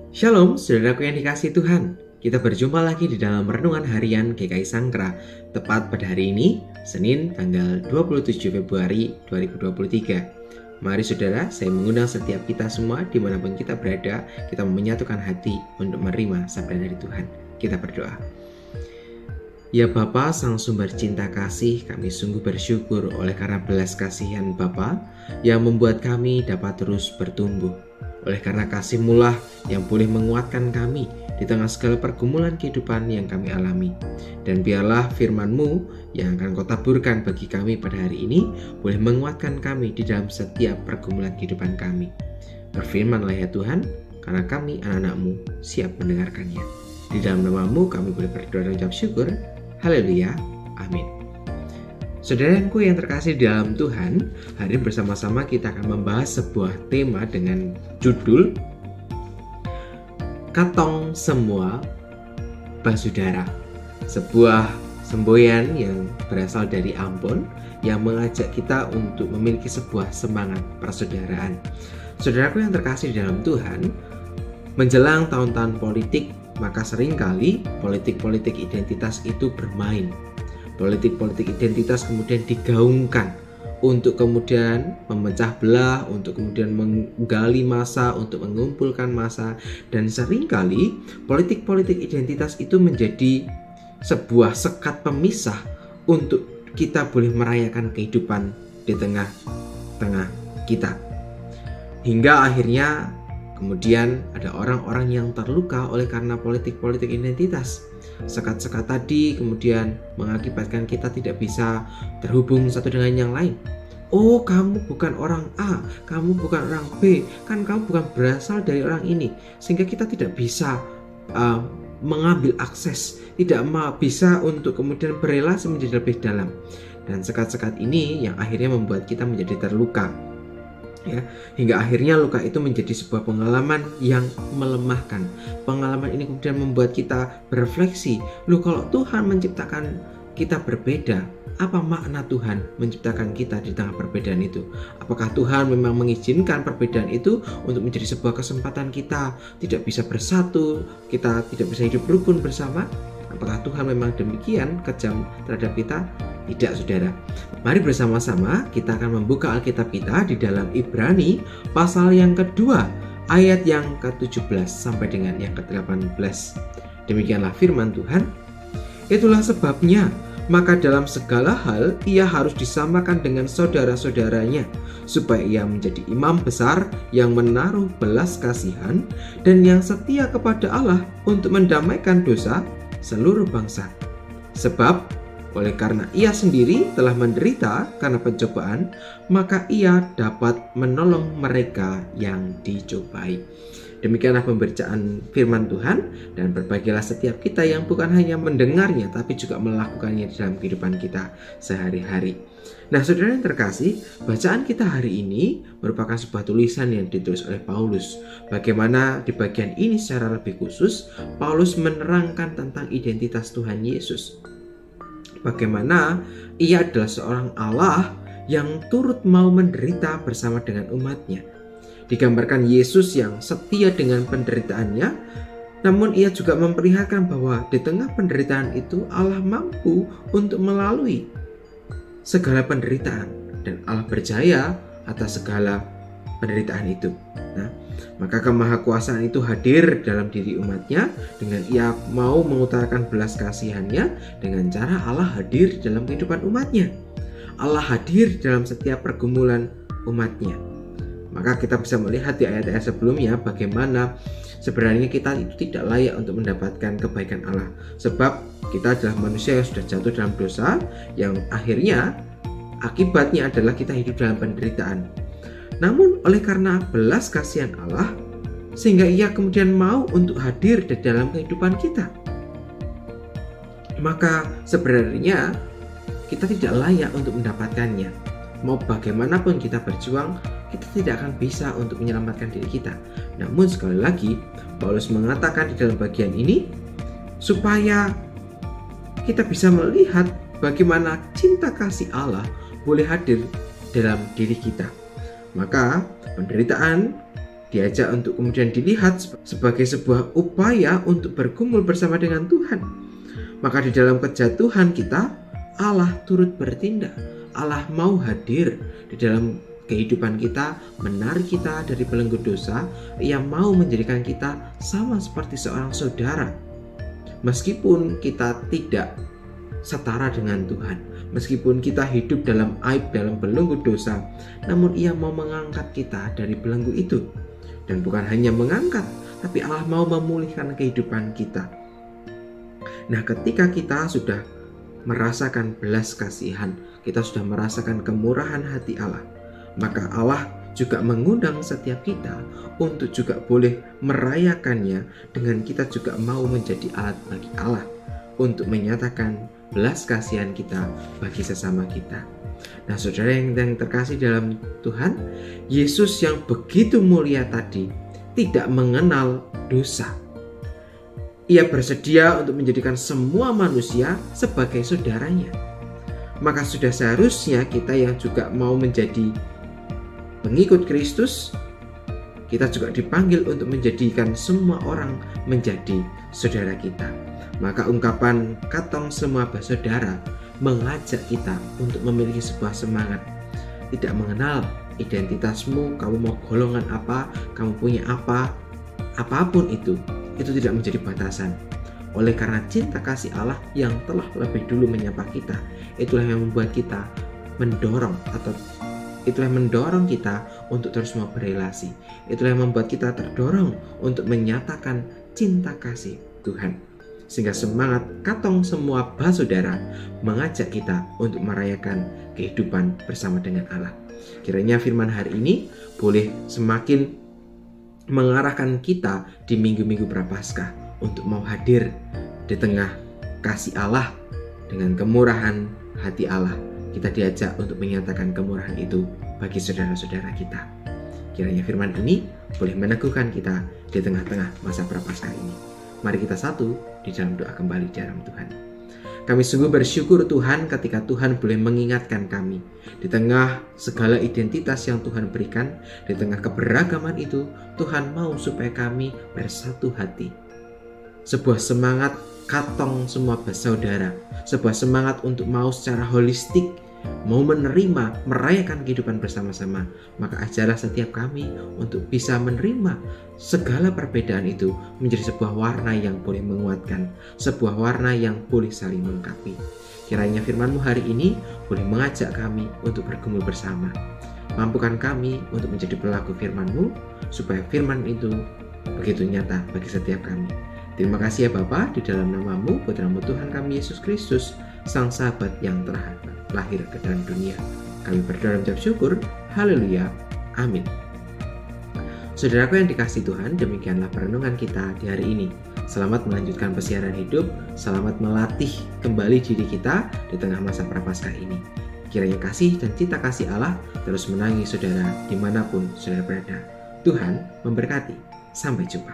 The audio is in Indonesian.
Shalom, saudaraku yang dikasihi Tuhan. Kita berjumpa lagi di dalam renungan harian GKI Sangkra, tepat pada hari ini, Senin tanggal 27 Februari 2023. Mari saudara, saya mengundang setiap kita semua dimanapun kita berada, kita menyatukan hati untuk menerima sabda dari Tuhan. Kita berdoa. Ya Bapa, Sang Sumber Cinta Kasih, kami sungguh bersyukur oleh karena belas kasihan Bapa yang membuat kami dapat terus bertumbuh. Oleh karena kasih-Mu lah yang boleh menguatkan kami di tengah segala pergumulan kehidupan yang kami alami. Dan biarlah firman-Mu yang akan Kau taburkan bagi kami pada hari ini boleh menguatkan kami di dalam setiap pergumulan kehidupan kami. Berfirman-lah ya Tuhan, karena kami anak-anak-Mu siap mendengarkannya. Di dalam nama-Mu kami boleh berdoa dan ucap syukur. Haleluya, amin. Saudaraku yang terkasih di dalam Tuhan, hari ini bersama-sama kita akan membahas sebuah tema dengan judul Katong Semua Basudara. Sebuah semboyan yang berasal dari Ambon yang mengajak kita untuk memiliki sebuah semangat persaudaraan. Saudaraku yang terkasih di dalam Tuhan, menjelang tahun-tahun politik, maka seringkali politik-politik identitas itu bermain. Politik-politik identitas kemudian digaungkan untuk kemudian memecah belah, untuk kemudian menggali massa, untuk mengumpulkan massa. Dan seringkali politik-politik identitas itu menjadi sebuah sekat pemisah untuk kita boleh merayakan kehidupan di tengah-tengah kita. Hingga akhirnya kemudian ada orang-orang yang terluka oleh karena politik-politik identitas. Sekat-sekat tadi kemudian mengakibatkan kita tidak bisa terhubung satu dengan yang lain. Oh, kamu bukan orang A, kamu bukan orang B, kan kamu bukan berasal dari orang ini. Sehingga kita tidak bisa mengambil akses, tidak bisa untuk kemudian berelasi menjadi lebih dalam. Dan sekat-sekat ini yang akhirnya membuat kita menjadi terluka. Ya, hingga akhirnya luka itu menjadi sebuah pengalaman yang melemahkan. Pengalaman ini kemudian membuat kita berefleksi, loh kalau Tuhan menciptakan kita berbeda, apa makna Tuhan menciptakan kita di tengah perbedaan itu? Apakah Tuhan memang mengizinkan perbedaan itu untuk menjadi sebuah kesempatan kita tidak bisa bersatu, kita tidak bisa hidup rukun bersama? Apakah Tuhan memang demikian kejam terhadap kita? Tidak, saudara. Mari bersama-sama kita akan membuka Alkitab kita di dalam Ibrani pasal yang kedua, ayat yang ke-17 sampai dengan yang ke-18. Demikianlah firman Tuhan. Itulah sebabnya, maka dalam segala hal ia harus disamakan dengan saudara-saudaranya, supaya ia menjadi imam besar yang menaruh belas kasihan dan yang setia kepada Allah untuk mendamaikan dosa seluruh bangsa. Sebab oleh karena ia sendiri telah menderita karena pencobaan, maka ia dapat menolong mereka yang dicobai. Demikianlah pembacaan firman Tuhan, dan berbahagialah setiap kita yang bukan hanya mendengarnya tapi juga melakukannya di dalam kehidupan kita sehari-hari. Nah, saudara yang terkasih, bacaan kita hari ini merupakan sebuah tulisan yang ditulis oleh Paulus. Bagaimana di bagian ini secara lebih khusus, Paulus menerangkan tentang identitas Tuhan Yesus. Bagaimana ia adalah seorang Allah yang turut mau menderita bersama dengan umatnya. Digambarkan Yesus yang setia dengan penderitaannya, namun ia juga memperlihatkan bahwa di tengah penderitaan itu Allah mampu untuk melalui segala penderitaan, dan Allah berjaya atas segala penderitaan itu. Nah, maka kemahakuasaan itu hadir dalam diri umatnya dengan ia mau mengutarakan belas kasihannya dengan cara Allah hadir dalam kehidupan umatnya. Allah hadir dalam setiap pergumulan umatnya. Maka kita bisa melihat di ayat-ayat sebelumnya bagaimana sebenarnya kita itu tidak layak untuk mendapatkan kebaikan Allah. Sebab kita adalah manusia yang sudah jatuh dalam dosa, yang akhirnya akibatnya adalah kita hidup dalam penderitaan. Namun oleh karena belas kasihan Allah, sehingga ia kemudian mau untuk hadir di dalam kehidupan kita. Maka sebenarnya kita tidak layak untuk mendapatkannya. Mau bagaimanapun kita berjuang, kita tidak akan bisa untuk menyelamatkan diri kita. Namun sekali lagi, Paulus mengatakan di dalam bagian ini, supaya kita bisa melihat bagaimana cinta kasih Allah boleh hadir dalam diri kita. Maka penderitaan diajak untuk kemudian dilihat sebagai sebuah upaya untuk bergumul bersama dengan Tuhan. Maka di dalam kejatuhan kita, Allah turut bertindak. Allah mau hadir di dalam kehidupan kita, menarik kita dari belenggu dosa. Ia mau menjadikan kita sama seperti seorang saudara. Meskipun kita tidak setara dengan Tuhan, meskipun kita hidup dalam aib, dalam belenggu dosa, namun Ia mau mengangkat kita dari belenggu itu. Dan bukan hanya mengangkat, tapi Allah mau memulihkan kehidupan kita. Nah, ketika kita sudah merasakan belas kasihan, kita sudah merasakan kemurahan hati Allah, maka Allah juga mengundang setiap kita untuk juga boleh merayakannya dengan kita juga mau menjadi alat bagi Allah untuk menyatakan belas kasihan kita bagi sesama kita. Nah, saudara yang terkasih dalam Tuhan, Yesus yang begitu mulia tadi tidak mengenal dosa. Ia bersedia untuk menjadikan semua manusia sebagai saudaranya. Maka sudah seharusnya kita yang juga mau menjadi pengikut Kristus, kita juga dipanggil untuk menjadikan semua orang menjadi saudara kita. Maka ungkapan katong semua bersaudara mengajak kita untuk memiliki sebuah semangat. Tidak mengenal identitasmu, kamu mau golongan apa, kamu punya apa, apapun itu tidak menjadi batasan. Oleh karena cinta kasih Allah yang telah lebih dulu menyapa kita, itulah yang membuat kita mendorong kita untuk terus mau berelasi. Itulah yang membuat kita terdorong untuk menyatakan cinta kasih Tuhan. Sehingga semangat katong semua bersaudara mengajak kita untuk merayakan kehidupan bersama dengan Allah. Kiranya firman hari ini boleh semakin mengarahkan kita di minggu-minggu Prapaskah untuk mau hadir di tengah kasih Allah dengan kemurahan hati Allah. Kita diajak untuk menyatakan kemurahan itu bagi saudara-saudara kita. Kiranya firman ini boleh meneguhkan kita di tengah-tengah masa Prapaskah ini. Mari kita satu di dalam doa kembali di dalam Tuhan. Kami sungguh bersyukur Tuhan ketika Tuhan boleh mengingatkan kami di tengah segala identitas yang Tuhan berikan, di tengah keberagaman itu Tuhan mau supaya kami bersatu hati. Sebuah semangat katong semua bersaudara, sebuah semangat untuk mau secara holistik mau menerima, merayakan kehidupan bersama-sama. Maka ajarlah setiap kami untuk bisa menerima segala perbedaan itu menjadi sebuah warna yang boleh menguatkan, sebuah warna yang boleh saling melengkapi. Kiranya firman-Mu hari ini boleh mengajak kami untuk bergumul bersama. Mampukan kami untuk menjadi pelaku firman-Mu, supaya firman itu begitu nyata bagi setiap kami. Terima kasih ya Bapa, di dalam nama-Mu, Putra-Mu Tuhan kami Yesus Kristus, Sang Sahabat yang telah lahir ke dalam dunia. Kami berdoa dan mengucap syukur. Haleluya. Amin. Saudaraku yang dikasihi Tuhan, demikianlah perenungan kita di hari ini. Selamat melanjutkan persiaran hidup, selamat melatih kembali diri kita di tengah masa Prapaskah ini. Kiranya kasih dan cinta kasih Allah terus menangi saudara dimanapun saudara berada. Tuhan memberkati. Sampai jumpa.